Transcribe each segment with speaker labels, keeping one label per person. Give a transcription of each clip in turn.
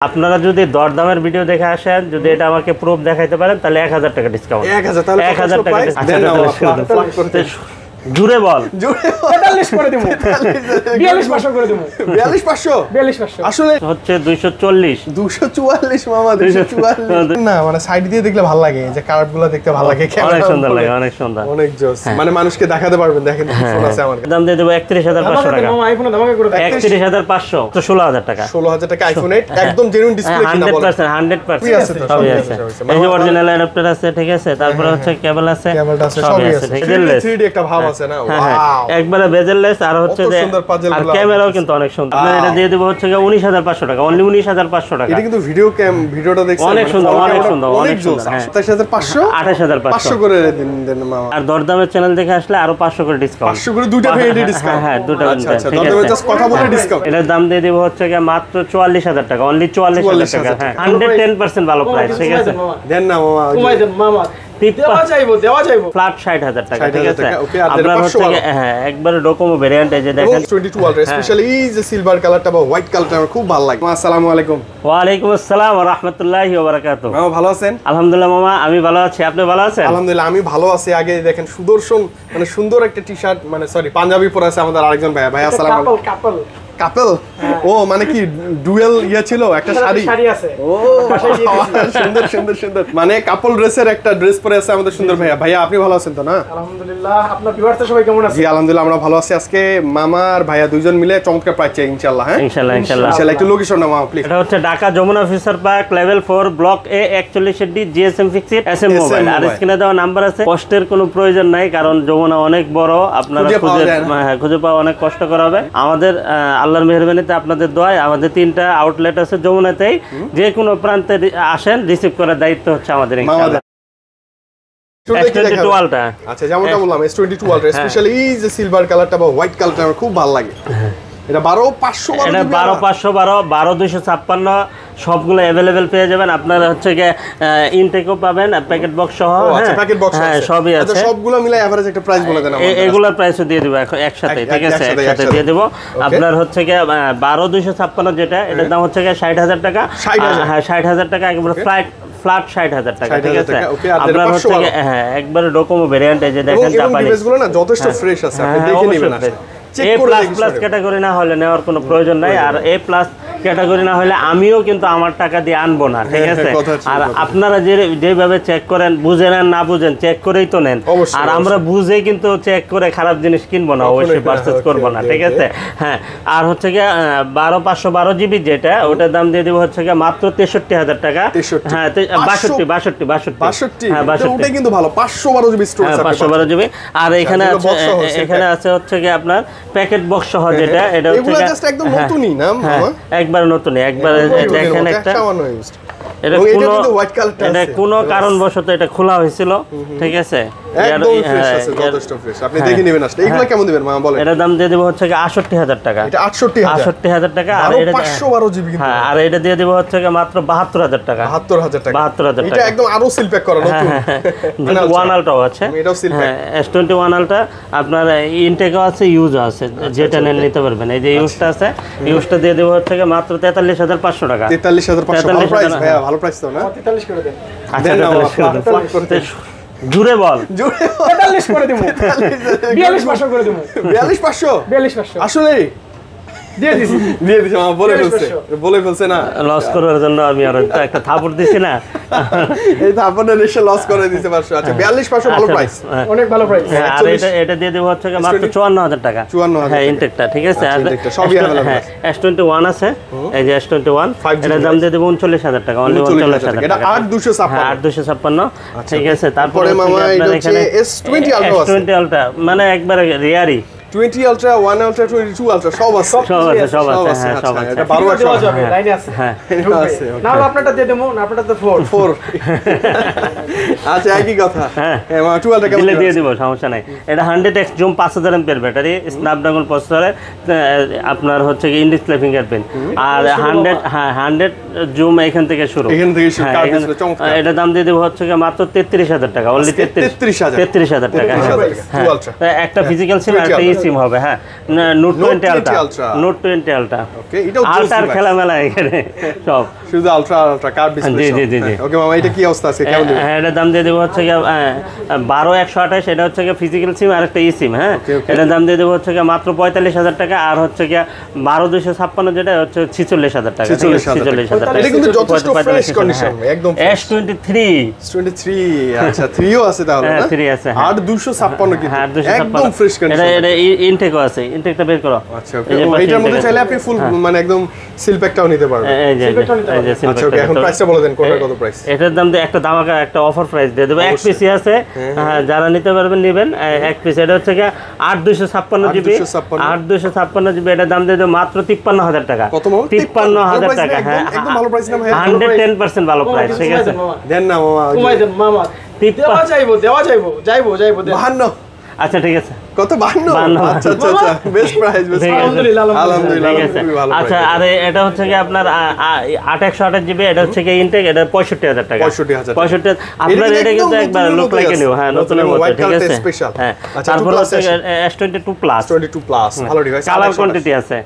Speaker 1: আপনারা যদি দরদামের ভিডিও দেখে আসেন, যদি এটা আমাকে প্রুফ দেখাইতে পারেন তাহলে 1000 টাকা ডিসকাউন্ট।
Speaker 2: 1000 তাহলে
Speaker 1: 1000 টাকা জুড়ে বল,
Speaker 2: জুড়ে
Speaker 3: 45 করে দেবো, 42500 করে দেবো,
Speaker 2: 42500 আসলে
Speaker 1: হচ্ছে 240
Speaker 2: 244 মামা 244 না, মানে সাইড দিয়ে দেখলে ভালো লাগে, যে কার্ভগুলো দেখতে ভালো লাগে,
Speaker 1: অনেক সুন্দর লাগে, অনেক সুন্দর,
Speaker 2: অনেক জোস। মানে মানুষকে দেখাতে পারবেন, দেখেন ফোন আছে আমার কাছে।
Speaker 1: দাম দিয়ে দেব 31500 টাকা।
Speaker 3: মামা আইফোনে ধামাকা করে দেন
Speaker 1: 31500 তো 16000 টাকা।
Speaker 2: 16000 টাকা আইফোন 8 একদম জেনুইন ডিসপ্লে কিনা বলেন।
Speaker 1: 100% সবই আছে। এই যে অরিজিনাল অ্যাডাপ্টার আছে, ঠিক আছে, তারপর হচ্ছে কেবল আছে,
Speaker 2: কেবলটা আছে, সবই আছে। 3D একটা ভাব আছে না, ওয়াও
Speaker 1: একবারে বেজেললেস। আর হচ্ছে যে আর ক্যামেরাও কিন্তু অনেক সুন্দর। আপনারা এটা দিয়ে দেব হচ্ছে 19500 টাকা, অনলি 19500 টাকা।
Speaker 2: এটা কিন্তু ভিডিওটা দেখছেন
Speaker 1: অনেক সুন্দর, অনেক সুন্দর, অনেক সুন্দর।
Speaker 2: 27500
Speaker 1: 28500
Speaker 2: করে দেন মামা।
Speaker 1: আর দরদামের চ্যানেল দেখে আসলে আরো 500 করে ডিসকাউন্ট।
Speaker 2: 500 করে দুইটা ভেরিয়েন্টে ডিসকাউন্ট।
Speaker 1: হ্যাঁ, দুটো
Speaker 2: আচ্ছা আচ্ছা, দরদামে জাস্ট কথা বলে ডিসকাউন্ট।
Speaker 1: এটার দাম দিয়ে দেব হচ্ছে মাত্র 44000 টাকা, অনলি 44000 টাকা। হ্যাঁ, 110% ভালো প্রাইস, ঠিক আছে।
Speaker 2: দেন না মামা,
Speaker 3: কমাই দেন মামা, দেওয়া যাইবো
Speaker 1: ফ্ল্যাট 60000 টাকা, ঠিক আছে।
Speaker 2: ওকে,
Speaker 1: আপনার হচ্ছে হ্যাঁ একবারে ডোকোমো ভেরিয়েন্ট, এই যে দেখেন
Speaker 2: 22 আলট্রা, স্পেশালি এই যে সিলভার কালারটা বা হোয়াইট কালারটা আমার খুব ভালো লাগে। আসসালামু আলাইকুম।
Speaker 1: ওয়া আলাইকুম আসসালাম ওয়া রাহমাতুল্লাহি ওয়া বারাকাতুহু।
Speaker 2: মামা ভালো আছেন?
Speaker 1: আলহামদুলিল্লাহ মামা, আমি ভালো আছি, আপনি ভালো আছেন?
Speaker 2: আলহামদুলিল্লাহ আমি ভালো আছি। আগে দেখেন সুদর্শন, মানে সুন্দর একটা টি-শার্ট, মানে সরি পাঞ্জাবি পরে আছে আমাদের আরেকজন ভাই। আসসালামু আলাইকুম। কাপল ও মানে কি ডুয়েল ছিল, একটা শাড়ি
Speaker 3: আছে,
Speaker 2: ও সুন্দর সুন্দর সুন্দর, মানে কাপল ড্রেসের একটা ড্রেস পরে আছে আমাদের সুন্দর ভাইয়া। আপনি ভালো আছেন তো? না
Speaker 3: আলহামদুলিল্লাহ। আপনার ভিউয়ার্স সবাই কেমন আছে?
Speaker 2: জি আলহামদুলিল্লাহ আমরা ভালো আছি। আজকে মামা আর ভাইয়া দুইজন মিলে চমৎকার প্রাইস চাই ইনশাআল্লাহ। হ্যাঁ
Speaker 1: ইনশাআল্লাহ
Speaker 2: একটু লোকেশনটা মামা প্লিজ।
Speaker 1: এটা হচ্ছে Dhaka Jamuna future park level 4 block A 41 D GSM fixed SM mobile. আর স্ক্রিনে দেওয়া নাম্বার আছে। কষ্টের কোনো প্রয়োজন নাই, কারণ যমুনা অনেক বড়, আপনারা খুঁজে পাওয়া অনেক কষ্টকর হবে। আমাদের আল্লাহর মেহেরবানিতে, আপনাদের দোয়ায় আমাদের 3টা আউটলেট আছে যমুনাতেই। যে কোনো প্রান্তে আসেন, রিসিভ করার দায়িত্ব হচ্ছে আমাদের ইনশাআল্লাহ। S22 আলট্রা,
Speaker 2: আচ্ছা যেমনটা বললাম S22 আলট্রা, স্পেশালি এই যে সিলভার কালারটা বা হোয়াইট কালারটা আমার খুব ভালো লাগে। এটা 12500
Speaker 1: এটা 12512 12256 সবগুলো अवेलेबल পেয়ে যাবেন। আপনারা হচ্ছে যে ইনটেকও পাবেন, প্যাকেট বক্স সহ।
Speaker 2: আচ্ছা প্যাকেট বক্স আছে,
Speaker 1: হ্যাঁ সবই আছে।
Speaker 2: সবগুলো মিলে এভারেজ একটা প্রাইস বলে দেন আমাদের।
Speaker 1: এগুলোর প্রাইসও দিয়ে দেব একসাথে, ঠিক আছে, একসাথে দিয়ে দেব। আপনার হচ্ছে যে 12256 যেটা, এটার দাম হচ্ছে 60000 টাকা। হ্যাঁ 60000 টাকা একেবারে ফ্ল্যাট 60000 টাকা, ঠিক আছে। আপনার হচ্ছে হ্যাঁ একবারে ডোকোমো ভেরিয়েন্ট, এই যে দেখেন জাপানি
Speaker 2: ডিভাইসগুলো না যথেষ্ট ফ্রেশ আছে, আপনি দেখে নেবেন।
Speaker 1: A++ ক্যাটাগরি না হলে নেওয়ার কোনো প্রয়োজন নাই। আর A+ ক্যাটাগরি না হলে আমিও কিন্তু আমার টাকা দিয়ে আনবো না, ঠিক আছে। আর আপনারা যেভাবে চেক করেন, বুঝেন আর না বুঝেন, চেক করেই তো নেন। আর আমরা বুঝে কিন্তু চেক করে খারাপ জিনিস কিনবো না, অবশ্যই পারচেজ করবো না, ঠিক আছে। হ্যাঁ আর হচ্ছে গিয়ে 12512 জিবি যেটা, ওটার দাম দিয়ে দিব হচ্ছে গিয়ে মাত্র 63000 টাকা। হ্যাঁ 62 হ্যাঁ 62,
Speaker 2: ওটা কিন্তু ভালো। 512 জিবি স্টোরেজ আছে,
Speaker 1: 512 জিবি। আর এখানে আছে হচ্ছে গিয়ে আপনার প্যাকেট বক্স সহ যেটা, এটা হচ্ছে
Speaker 2: এগুলো জাস্ট একদম নতুনই না মামা,
Speaker 1: একবার নতুনই, একবার দেখেন একটা। এটা কোনো কারণবশত এটা খোলা হয়েছিল, ঠিক আছে।
Speaker 2: একদম ফ্রেশ আছে, যথেষ্ট ফ্রেশ। আপনি দেখে নেবেন আসলে। এগুলো কেমন দিবেন মামা বলেন?
Speaker 1: এটার দাম দিয়ে দেব হচ্ছে 68000 টাকা।
Speaker 2: এটা 68000
Speaker 1: টাকা। আর এটা
Speaker 2: 512 জিবি কিন্তু।
Speaker 1: হ্যাঁ আর এটা দিয়ে দেব হচ্ছে মাত্র 72000 টাকা।
Speaker 2: 72000 টাকা,
Speaker 1: 72000 টাকা।
Speaker 2: এটা একদম আরো সিল প্যাক করা নতুন।
Speaker 1: ওয়ান আলটাও আছে,
Speaker 2: এটাও সিল প্যাক।
Speaker 1: S21 আলটা আপনার ইনটেকও আছে, ইউজও আছে, যেটা নিতে পারবেন। এই যে ইউজটা আছে, ইউজটা দিয়ে দেব হচ্ছে মাত্র 43500 টাকা।
Speaker 2: 43500 ভালো প্রাইস ভাইয়া, ভালো প্রাইস তো না?
Speaker 3: 43 করে দেন।
Speaker 1: আচ্ছা জুড়ে বল,
Speaker 3: 43 করে দেবো, 42500 করে দেবো,
Speaker 2: 42500 আসলে দিয়ে দিছি মামা, বলে ফেলছে না।
Speaker 1: লস করার জন্য আমি আর একটা থাপড় দিছি না,
Speaker 2: এই থাপড়ের রেশে লস করে দিতে পারছো। আচ্ছা 42500 ভালো প্রাইস,
Speaker 3: অনেক ভালো প্রাইস।
Speaker 1: আর এটা দিয়ে দেব হচ্ছে মাত্র 54000 টাকা।
Speaker 2: 54000
Speaker 1: হ্যাঁ ইনটেকটা, ঠিক আছে। আর
Speaker 2: সবই अवेलेबल
Speaker 1: হ্যাঁ S21 আছে, এই যে S21, এটার দাম দিয়ে দেব 39000 টাকা, অনলি 39000 টাকা।
Speaker 2: এটা 8256,
Speaker 1: হ্যাঁ 8256, ঠিক আছে। তারপরে
Speaker 2: মামা এটা হচ্ছে S20 আলট্রা আছে,
Speaker 1: S20 আলট্রা মানে একবারে রেয়ারি।
Speaker 2: 20 আলট্রা, 1 আলট্রা, 22 আলট্রা সব আছে,
Speaker 1: হ্যাঁ সব আছে।
Speaker 2: এটা 12
Speaker 3: দেওয়া যাবে, লাইনে আছে।
Speaker 1: হ্যাঁ
Speaker 2: আছে।
Speaker 3: না আপনারটা দিয়ে দেবো, না আপনারটা তো 4
Speaker 2: আচ্ছা একই কথা। হ্যাঁ মা 2 আলট্রা কেমন
Speaker 1: দিয়ে দিব, সমস্যা নাই। এটা 100x zoom 5000 MPR battery, Snapdragon প্রসেসরে, আপনার হচ্ছে কি ইন ডিসপ্লে ফিঙ্গারপ্রিন্ট। আর 100 জুম এখান থেকে শুরু। এটা দাম দিয়ে দেব হচ্ছে মাত্র 33000 টাকা, অনলি 33000 টাকা। একটা ফিজিক্যাল সিম, একটা সিম হবে। হ্যাঁ নোট 20 আলট্রা, নোট 20 আলট্রা।
Speaker 2: ওকে এটাও
Speaker 1: আলট্রার খেলা মেলা এখানে সব।
Speaker 2: শুধু আলট্রা কার্ভ ডিসপ্লে।
Speaker 1: জি।
Speaker 2: ওকে মামা, এটা কি অবস্থা আছে, কেমন দিবেন?
Speaker 1: হ্যাঁ, এটার দাম দিয়ে দেবো হচ্ছে 12,128, এটা হচ্ছে ফিজিক্যাল সিম আর একটা ই সিম। হ্যাঁ, এটার দাম দিয়ে দেবো হচ্ছে মাত্র 45,000 টাকা। আর হচ্ছে 12,256 যেটা হচ্ছে 46,000 টাকা। 46,000 টাকা।
Speaker 2: এটা কিন্তু যথেষ্ট ফ্রেশ কন্ডিশন, একদম
Speaker 1: S23।
Speaker 2: আচ্ছা 3ও আছে তাহলে না?
Speaker 1: 3 আছে।
Speaker 2: আর 256 কিন্তু
Speaker 1: হ্যাঁ,
Speaker 2: একদম ফ্রেশ কন্ডিশন।
Speaker 1: এটা ইনটেকও আছে, ইনটেকটা বের করো।
Speaker 2: আচ্ছা ওকে, এটার মধ্যে চাইলে আপনি ফুল মানে একদম সিল প্যাকটাও নিতে পারবেন।
Speaker 1: এই যে
Speaker 2: আচ্ছা ওকে, এখন প্রাইসটা বলে দেন, কোনটার কত প্রাইস?
Speaker 1: এটার দাম দিয়ে একটা ধামাকা একটা অফার প্রাইস দিয়ে দেবো। এক পিসি আছে, হ্যাঁ, যারা নিতে পারবেন নেবেন এক পিস। এটা হচ্ছে 8,256 জিবি। 8,256 জিবি, এটার দাম দিয়ে দেবো মাত্র 53,000 টাকা।
Speaker 2: কত মামা?
Speaker 1: 53,000 টাকা। হ্যাঁ,
Speaker 2: একদম ভালো প্রাইস না ভাই?
Speaker 1: 110% ভালো প্রাইস, ঠিক আছে?
Speaker 2: দেন না মামা,
Speaker 3: কমাই দেন মামা, দেওয়া যাইবো
Speaker 2: 52।
Speaker 1: আচ্ছা ঠিক আছে,
Speaker 2: কত 52? আচ্ছা বেস্ট প্রাইস, বেস্ট। আলহামদুলিল্লাহ খুবই ভালো।
Speaker 1: আচ্ছা, আর এটা হচ্ছে আপনার 8/128 জিবি, এটা হচ্ছে ইনটেক, এটা 65,000 টাকা।
Speaker 2: 65,000
Speaker 1: আপনার এটা কিন্তু একবার লুক লাইক নিও। হ্যাঁ, নতুনের মধ্যে, ঠিক আছে? হ্যাঁ, তারপর হচ্ছে S22 প্লাস।
Speaker 2: 22 প্লাস ভালো ডিভাইস।
Speaker 1: কালার কোয়ান্টিটি আছে,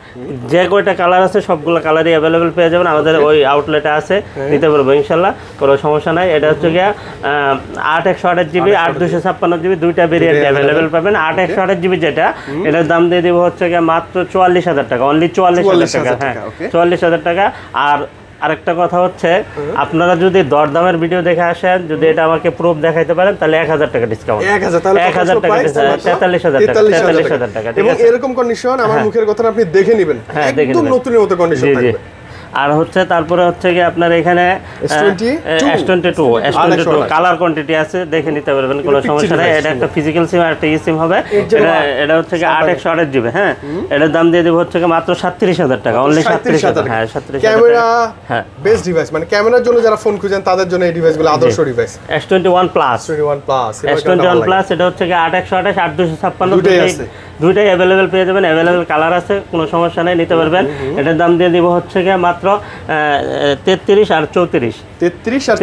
Speaker 1: যে কয়টা কালার আছে সবগুলো কালারই অ্যাভেলেবেল পেয়ে যাবেন। আমাদের ওই আউটলেটে আছে, নিতে পারবো ইনশাআল্লাহ, কোনো সমস্যা নাই। এটা হচ্ছে 8/128 জিবি, 8,256 জিবি, দুইটা ভেরিয়েন্ট অ্যাভেলেবেল পাবেন। 8/128 জিবি যেটা, এটার দাম দিয়ে দিব হচ্ছে মাত্র 44,000 টাকা, অনলি 44,000 টাকা। হ্যাঁ, 44,000 টাকা। আর আরেকটা কথা হচ্ছে, আপনারা যদি দরদামের ভিডিও দেখে আসেন, যদি এটা আমাকে প্রুফ দেখাইতে পারেন, তাহলে 1,000 টাকা ডিসকাউন্ট।
Speaker 2: 1,000 তাহলে
Speaker 1: 1,000 টাকা, 43,000 টাকা, ঠিক আছে?
Speaker 2: এরকম কন্ডিশন আমার মুখের কথা আপনি দেখে নেবেন, একদম নতুনের মতো কন্ডিশন থাকবে।
Speaker 1: আর হচ্ছে তারপরে হচ্ছে আপনার এখানে S22 কালার কোয়ান্টিটি আছে, দেখে নিতে পারবেন, কোনো সমস্যা নাই। এটা একটা ফিজিক্যাল সিম আর একটা ই সিম হবে। এটা হচ্ছে 8/128 জিবি। হ্যাঁ, এটার দাম দিয়ে দেব হচ্ছে মাত্র 37,000 টাকা, অনলি 37,000। হ্যাঁ, 37,000।
Speaker 2: ক্যামেরা বেস্ট ডিভাইস, মানে ক্যামেরার জন্য যারা ফোন খুঁজেন তাদের জন্য এই ডিভাইসগুলো আদর্শ device.
Speaker 1: S21 plus. S21 plus, এটা হচ্ছে 8/128, 8,256 দুইটাই অ্যাভেলেবেল পেয়ে যাবেন। অ্যাভেলেবেল কালার আছে, কোনো সমস্যা নেই, নিতে পারবেন। এটার দাম দিয়ে দিব হচ্ছে মাত্র 33 আর 34।
Speaker 2: 33 আর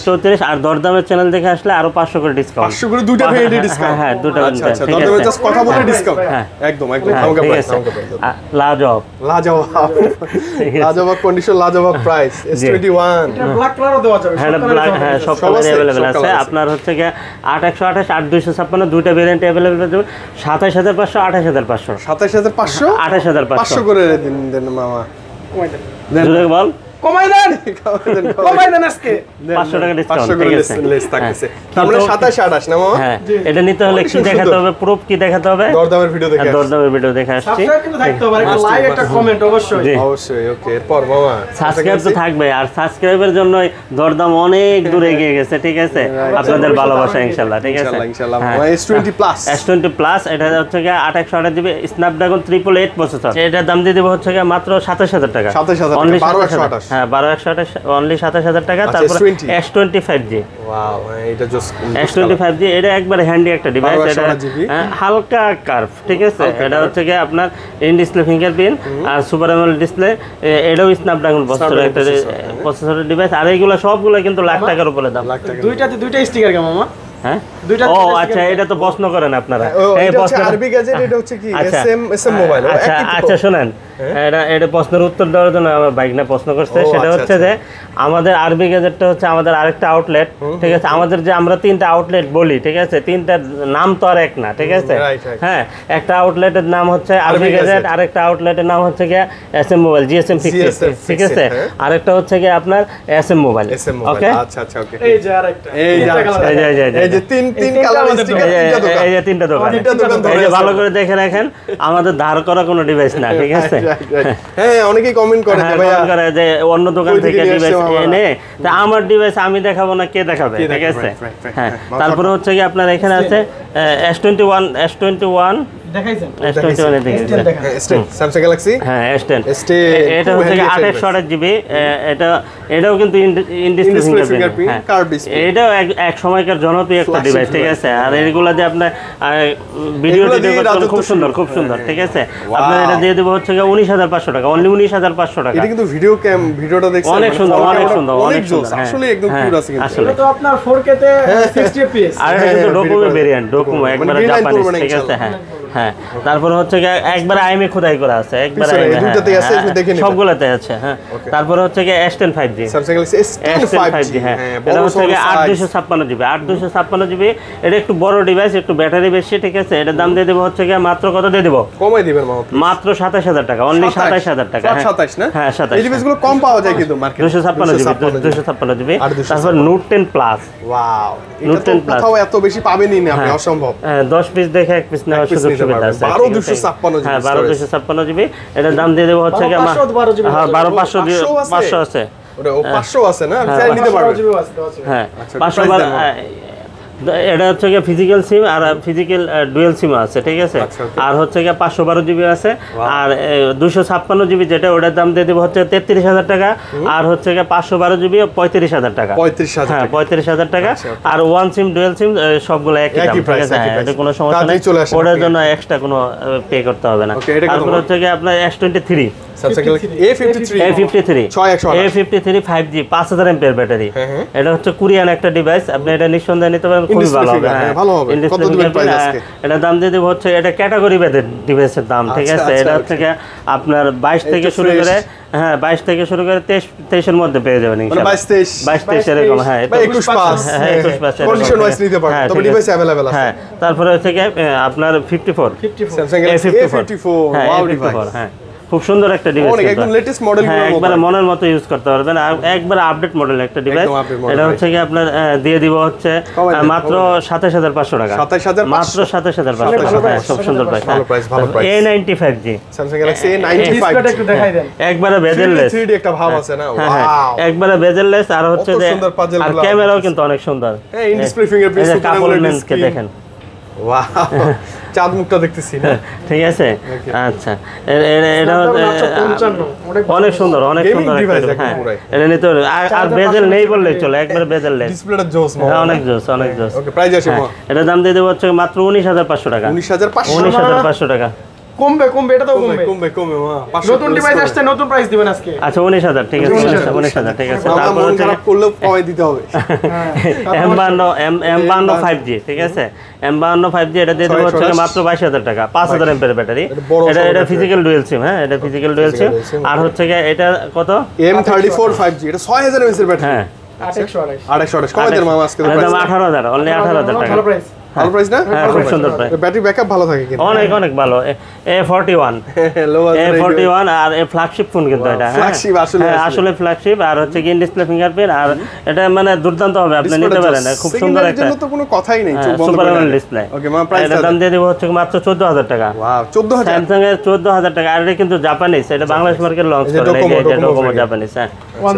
Speaker 1: 34 আর দরদামের চ্যানেল দেখে আসলে আরো 500 করে ডিসকাউন্ট।
Speaker 2: 500 করে দুইটা ভেরিয়েন্ট ডিসকাউন্ট।
Speaker 1: হ্যাঁ, দুটো।
Speaker 2: আচ্ছা দরদামে জাস্ট কথা বলে ডিসকাউন্ট। একদম আমাকে প্রাইস লাজবাব কন্ডিশন, লাজবাব প্রাইস। S21
Speaker 3: এটা ব্ল্যাক কালারও দেওয়া যাবে।
Speaker 1: হ্যাঁ, সব কালার अवेलेबल আছে। আপনার হচ্ছে 8/128, 8,256 দুইটা ভেরিয়েন্ট अवेलेबल পেয়ে যাবেন। 27,500, 28,500।
Speaker 2: 27,500,
Speaker 1: 28,500
Speaker 2: করে দেন মামা।
Speaker 1: জোরে বল,
Speaker 3: কমাই দেন আজকে
Speaker 1: 500 টাকা ডিসকাউন্ট, ঠিক আছে?
Speaker 2: লেস থাকতেছে। তাহলে 27 28 না মামা?
Speaker 1: হ্যাঁ, এটা নিতে হলে কি দেখাতে হবে, প্রুফ কি দেখাতে হবে?
Speaker 2: দরদামের ভিডিও দেখে।
Speaker 1: দরদামের ভিডিও দেখে আসছি।
Speaker 3: সাবস্ক্রাইব কিন্তু থাকতে হবে, একটা লাইক, একটা কমেন্ট অবশ্যই।
Speaker 2: অবশ্যই। ওকে, এরপর মামা
Speaker 1: সাবস্ক্রাইব তো থাকবে, আর সাবস্ক্রাইবের জন্যই দরদাম অনেক দূরে এগিয়ে গেছে, ঠিক আছে? আপনাদের ভালোবাসা ইনশাআল্লাহ, ঠিক আছে?
Speaker 2: ইনশাআল্লাহ। S20 plus.
Speaker 1: S20 প্লাস, এটা হচ্ছে 8/128 জিবি স্ন্যাপড্রাগন 888 প্রসেসর। এটার দাম দিয়ে দেব হচ্ছে মাত্র 27,000 টাকা।
Speaker 2: 27,000
Speaker 1: অনলি
Speaker 2: 12,128।
Speaker 1: হ্যাঁ, 12,128, অনলি 27,000 টাকা। তারপর S25G।
Speaker 2: ওয়াও, এটা জাস্ট
Speaker 1: S25G, এটা একবার হ্যান্ডি একটা ডিভাইস। এটা হালকা কার্ভ, ঠিক আছে? এটা হচ্ছে আপনার ইন ডিসপ্লে ফিঙ্গারপ্রিন্ট আর সুপার অ্যামোলেড ডিসপ্লে। এটাও স্ন্যাপড্রাগন প্রসেসর একটা প্রসেসরের ডিভাইস। আর এইগুলো সবগুলো কিন্তু লাখ টাকার উপরে দাম।
Speaker 3: দুইটাতে দুইটা স্টিকার কেমন মামা?
Speaker 1: হ্যাঁ, ও আচ্ছা, এটা তো প্রশ্ন করেন আপনারা।
Speaker 2: এই প্রশ্ন আরবি গ্যাজেট, এটা হচ্ছে কি এসএম মোবাইল।
Speaker 1: আচ্ছা শুনেন, এটা প্রশ্নের উত্তর দেওয়ার জন্য আমার বাইক না প্রশ্ন করছে। সেটা হচ্ছে যে আমাদের আরবি গ্যাজেটটা হচ্ছে আমাদের আরেকটা আউটলেট, ঠিক আছে? আমাদের যে আমরা 3টা আউটলেট বলি, ঠিক আছে? 3টার নাম তো আর এক না, ঠিক আছে? হ্যাঁ, একটা আউটলেটের নাম হচ্ছে আরবি গ্যাজেট, আরেকটা আউটলেটের নাম হচ্ছে এসএম মোবাইল, GSM 60, ঠিক আছে? আরেকটা হচ্ছে আপনার এসএম মোবাইল। ওকে,
Speaker 2: আচ্ছা ওকে।
Speaker 3: এই যে আরেকটা,
Speaker 2: এই যে তিন কালার স্টিকার,
Speaker 1: এই যে 3টা দোকান। এই যে ভালো করে দেখে রাখেন, আমাদের ধার করা কোনো ডিভাইস না, ঠিক আছে?
Speaker 2: হ্যাঁ, অনেকেই কমেন্ট করে
Speaker 1: যে অন্য দোকান থেকে ডিভাইস এনে, তা আমার ডিভাইস আমি দেখাবো না, কে দেখাবে, ঠিক আছে? হ্যাঁ, তারপরে হচ্ছে আপনার এখানে আছে S21 দেখাইছেন, S21 এ দেখাইছেন,
Speaker 2: স্যামসাং গ্যালাক্সি।
Speaker 1: হ্যাঁ, S10। এটা হচ্ছে 8/128 জিবি। এটাও কিন্তু in display fingerprint, curve display. এটাও এক সময়কার জনপ্রিয় একটা ডিভাইস, ঠিক আছে? আর এগুলা দিয়ে আপনার ভিডিও করতে খুব সুন্দর, ঠিক আছে? আপনার এটা দিয়ে দেব হচ্ছে 19,500 টাকা, অনলি 19,500 টাকা।
Speaker 2: এটা কিন্তু ভিডিওটা দেখছেন, অনেক সুন্দর। আসলে একদম কিউট আছে কিন্তু।
Speaker 3: এটা তো আপনার 4K তে 60 fps।
Speaker 1: আর এটা কিন্তু ডোকোমো ভেরিয়েন্ট, ডোকোমো একবার জাপানিজ, ঠিক আছে? হ্যাঁ, হ্যাঁ তারপর হচ্ছে গিয়ে একবার আইএমএ খোদাই করা আছে, একবার
Speaker 2: পিছনে এই
Speaker 1: IMEI,
Speaker 2: দুইটাতেই আছে, একটু দেখে নিবেন।
Speaker 1: সবগুলোতে আছে। হ্যাঁ তারপর হচ্ছে গিয়ে S10 5G,
Speaker 2: Samsung Galaxy S10 5G,
Speaker 1: হ্যাঁ
Speaker 2: বড়
Speaker 1: এটা হচ্ছে
Speaker 2: সড়ো
Speaker 1: গিয়ে
Speaker 2: size।
Speaker 1: 856 GB, 856 GB. এটা একটু বড় ডিভাইস, একটু ব্যাটারি বেশি, ঠিক আছে। এটার দাম দিয়ে দেবো হচ্ছে গিয়ে মাত্র কত দিয়ে দেবো,
Speaker 2: কমাই দিবেন মামা please।
Speaker 1: মাত্র 27000 টাকা, অনলি 27000 টাকা।
Speaker 2: Flat 27 না?
Speaker 1: হ্যাঁ 27।
Speaker 2: এই ডিভাইসগুলো কম পাওয়া যায় কিন্তু মার্কেটে।
Speaker 1: 256 জিবি, 256 জিবি।
Speaker 2: আর 256
Speaker 1: তারপর নোট 10 প্লাস,
Speaker 2: ওয়াও, এটা
Speaker 1: Note
Speaker 2: তো
Speaker 1: 10 Plus।
Speaker 2: কোথাও এত বেশি পাবেনই না আপনি, অসম্ভব।
Speaker 1: 10 পিস দেখে 1 পিস নেওয়ার
Speaker 2: এক piece
Speaker 1: সুযোগ
Speaker 2: নিতে
Speaker 1: সুবিধা
Speaker 2: পারবেন।
Speaker 1: আছে।
Speaker 2: 12 256
Speaker 1: হ্যাঁ
Speaker 2: storage।
Speaker 1: 12 256 জিবি। এটার দাম দিয়ে দেবো হচ্ছে গিয়ে
Speaker 3: 12 GB
Speaker 1: হ্যাঁ 12 500
Speaker 2: 500 আছে?
Speaker 1: 500 আছে।
Speaker 2: ওটা 500 আছে না, আপনি চাইলে নিতে পারবেন।
Speaker 1: হ্যাঁ
Speaker 2: আচ্ছা,
Speaker 1: 500
Speaker 2: price দেন
Speaker 1: এটা হচ্ছে গিয়ে ফিজিক্যাল সিম আর ফিজিক্যাল ডুয়াল সিম আছে, ঠিক আছে।
Speaker 2: আচ্ছা, okay।
Speaker 1: আর হচ্ছে গিয়ে 512 জিবি আছে। আর 256 জিবি যেটা, ওটার দাম দিয়ে দেবো হচ্ছে 33000 টাকা। আর হচ্ছে গিয়ে 512 জিবি 35000 টাকা।
Speaker 2: 35,000
Speaker 1: হ্যাঁ
Speaker 2: টাকা।
Speaker 1: 35000 টাকা।
Speaker 2: আচ্ছা, okay।
Speaker 1: আর ওয়ান সিম ডুয়াল সিম সবগুলো একই দাম,
Speaker 2: একই
Speaker 1: ঠিক
Speaker 2: price,
Speaker 1: আছে।
Speaker 2: একই
Speaker 1: হ্যাঁ,
Speaker 2: price।
Speaker 1: এটা কোনো সমস্যা
Speaker 2: তাড়াতাড়ি
Speaker 1: নেই,
Speaker 2: চলে আসেন
Speaker 1: ওটার
Speaker 2: আপনি।
Speaker 1: জন্য এক্সট্রা কোনো পে করতে হবে না।
Speaker 2: Okay, এটা কত
Speaker 1: তারপর
Speaker 2: বলেন?
Speaker 1: হচ্ছে গিয়ে আপনার S23,
Speaker 2: Samsung Galaxy A53
Speaker 1: A53,
Speaker 2: 6128
Speaker 1: A53 5G 5000 mAh battery.
Speaker 2: হ্যাঁ।
Speaker 1: এটা হচ্ছে কোরিয়ান একটা ডিভাইস, আপনি এটা নিঃসন্দেহে নিতে পারেন, খুবই
Speaker 2: In-display
Speaker 1: ভালো হবে।
Speaker 2: figure, হ্যাঁ, ভালো হবে।
Speaker 1: In-display
Speaker 2: কত দিবেন
Speaker 1: figure,
Speaker 2: price আজকে?
Speaker 1: এটার দাম দিয়ে দেবো হচ্ছে, এটা ক্যাটাগরি ভেদে ডিভাইসের দাম, ঠিক
Speaker 2: আচ্ছা,
Speaker 1: আছে।
Speaker 2: আচ্ছা,
Speaker 1: এটা
Speaker 2: okay।
Speaker 1: থেকে আপনার 22 থেকে
Speaker 2: একটু
Speaker 1: শুরু
Speaker 2: fresh।
Speaker 1: করে, হ্যাঁ 22 থেকে শুরু করে 23 এর মধ্যে পেয়ে যাবেন
Speaker 2: মানে
Speaker 1: ইনশাআল্লাহ।
Speaker 2: 22
Speaker 1: 22 এরকম, হ্যাঁ
Speaker 2: বা 21 পাস,
Speaker 1: হ্যাঁ 21 পাস
Speaker 2: কন্ডিশন ওয়াইজ নিতে পারবেন, তবে ডিভাইস अवेलेबल আছে।
Speaker 1: হ্যাঁ তারপরে হচ্ছে গিয়ে আপনার 54,
Speaker 2: Samsung Galaxy A54,
Speaker 1: হ্যাঁ
Speaker 2: ওয়াও
Speaker 1: A54,
Speaker 2: ডিভাইস।
Speaker 1: হ্যাঁ খুব সুন্দর একটা ডিভাইস,
Speaker 2: অনেক একদম লেটেস্ট মডেল
Speaker 1: হ্যাঁ
Speaker 2: গুলো
Speaker 1: একবারে মনের মতো ইউজ করতে পারবেন। আর একবারে আপডেট মডেল একটা ডিভাইস।
Speaker 2: একদম update model
Speaker 1: এটা হচ্ছে কি আপনার দিয়ে দিব হচ্ছে
Speaker 2: কমাই দেন,
Speaker 1: মাত্র 27500 টাকা,
Speaker 2: 27500
Speaker 1: মাত্র 27500
Speaker 3: ভালো
Speaker 1: টাকা।
Speaker 3: price,
Speaker 1: খুব সুন্দর প্রাইস,
Speaker 2: ভালো price, ভালো price।
Speaker 1: A95G
Speaker 2: Samsung Galaxy A95
Speaker 3: ডিসপ্লেটা একটু দেখাই দেন।
Speaker 1: একবারে বেজেললেস,
Speaker 2: 3D একটা ভাব আছে না,
Speaker 1: হ্যাঁ হ্যাঁ
Speaker 2: ওয়াও।
Speaker 1: একবারে বেজেললেস। আর হচ্ছে
Speaker 2: কত
Speaker 1: যে
Speaker 2: সুন্দর puzzle
Speaker 1: আর
Speaker 2: গুলো
Speaker 1: ক্যামেরাও কিন্তু অনেক সুন্দর।
Speaker 2: হ্যাঁ, in display fingerprint,
Speaker 1: এই যে
Speaker 2: super
Speaker 1: কাপল
Speaker 2: AMOLED
Speaker 1: লেন্সকে
Speaker 2: screen।
Speaker 1: দেখেন,
Speaker 2: ওয়াও, চাঁদ মুখটা দেখতেছি না।
Speaker 1: ঠিক আছে। আচ্ছা এটা
Speaker 3: মাত্র 55,
Speaker 1: অনেক সুন্দর, অনেক
Speaker 2: Gaming
Speaker 1: সুন্দর
Speaker 2: device
Speaker 1: একটা,
Speaker 2: একদম
Speaker 1: হ্যাঁ
Speaker 2: পুরাই।
Speaker 1: এটা নিতে হবে। আর বেজেল নেই বললেই চলে, একবারে বেজেললেস।
Speaker 2: ডিসপ্লেটা জোস মামা।
Speaker 1: হ্যাঁ অনেক জোস, অনেক জোস।
Speaker 2: ওকে, প্রাইস আছে মামা?
Speaker 1: এটার দাম দিয়ে দেবো হচ্ছে মাত্র 19500 টাকা,
Speaker 2: 19500।
Speaker 1: 19500 টাকা।
Speaker 3: কমবে, এটা তো কমবে।
Speaker 2: কমবে মামা। 500
Speaker 3: নতুন ডিভাইস আসছে, নতুন প্রাইস দিবেন আজকে।
Speaker 1: আচ্ছা 19000, ঠিক আছে 19000, ঠিক আছে।
Speaker 2: মামা
Speaker 1: তারপর
Speaker 2: মন
Speaker 1: হচ্ছে
Speaker 2: খারাপ করলেও কমাই দিতে হবে।
Speaker 1: M52 5G, ঠিক আছে। M52 5G এটা দিয়ে দেবো হচ্ছে মাত্র 22000 টাকা, 5000 mAh ব্যাটারি। এটা ফিজিক্যাল ডুয়াল সিম, হ্যাঁ এটা ফিজিক্যাল ডুয়াল সিম। আর হচ্ছে গিয়ে এটা কত,
Speaker 2: M34 5G, এটা 6000 mAh এর ব্যাটারি।
Speaker 1: হ্যাঁ
Speaker 3: 828
Speaker 2: 2828 কমাই দেন মামা আজকে
Speaker 1: এটার দাম
Speaker 2: প্রাইস।
Speaker 1: 18000, অনলি 18000 টাকা।
Speaker 3: ভালো প্রাইস।
Speaker 2: ভালো প্রাইস না?
Speaker 1: হ্যাঁ খুব সুন্দর প্রাইস,
Speaker 2: ব্যাটারি ব্যাকআপ ভালো থাকে কিন্তু।
Speaker 1: অনেক অনেক ভালো। A41,
Speaker 2: লো
Speaker 1: A41 আর এ ফ্ল্যাগশিপ ফোন কিন্তু এটা, হ্যাঁ
Speaker 2: flagship আসলে,
Speaker 1: হ্যাঁ, আসলে ফ্ল্যাগশিপ। আর হচ্ছে কি ডিসপ্লে ফিঙ্গারপ্রিন্ট, আর এটা মানে দুর্দান্ত হবে, আপনি নিতে পারেন, খুব সুন্দর একটা
Speaker 2: জন্য তো কোনো কথাই নেই, চোখ বন্ধ
Speaker 1: সুপার
Speaker 2: করে
Speaker 1: অ্যামোলেড
Speaker 2: রাখেন।
Speaker 1: ডিসপ্লে।
Speaker 2: ওকে মামা, প্রাইস
Speaker 1: এটার দাম দিয়ে দেবো হচ্ছে মাত্র 14000 টাকা।
Speaker 2: ওয়াও, 14000।
Speaker 1: স্যামসাং এর 14000 টাকা। আর এটা কিন্তু জাপানিজ, এটা বাংলাদেশ মার্কেট লঞ্চ
Speaker 2: এই যে
Speaker 1: করে, এই যে
Speaker 2: ডোকোমো
Speaker 1: ডোকোমো
Speaker 2: থেকে।
Speaker 1: জাপানিজ, হ্যাঁ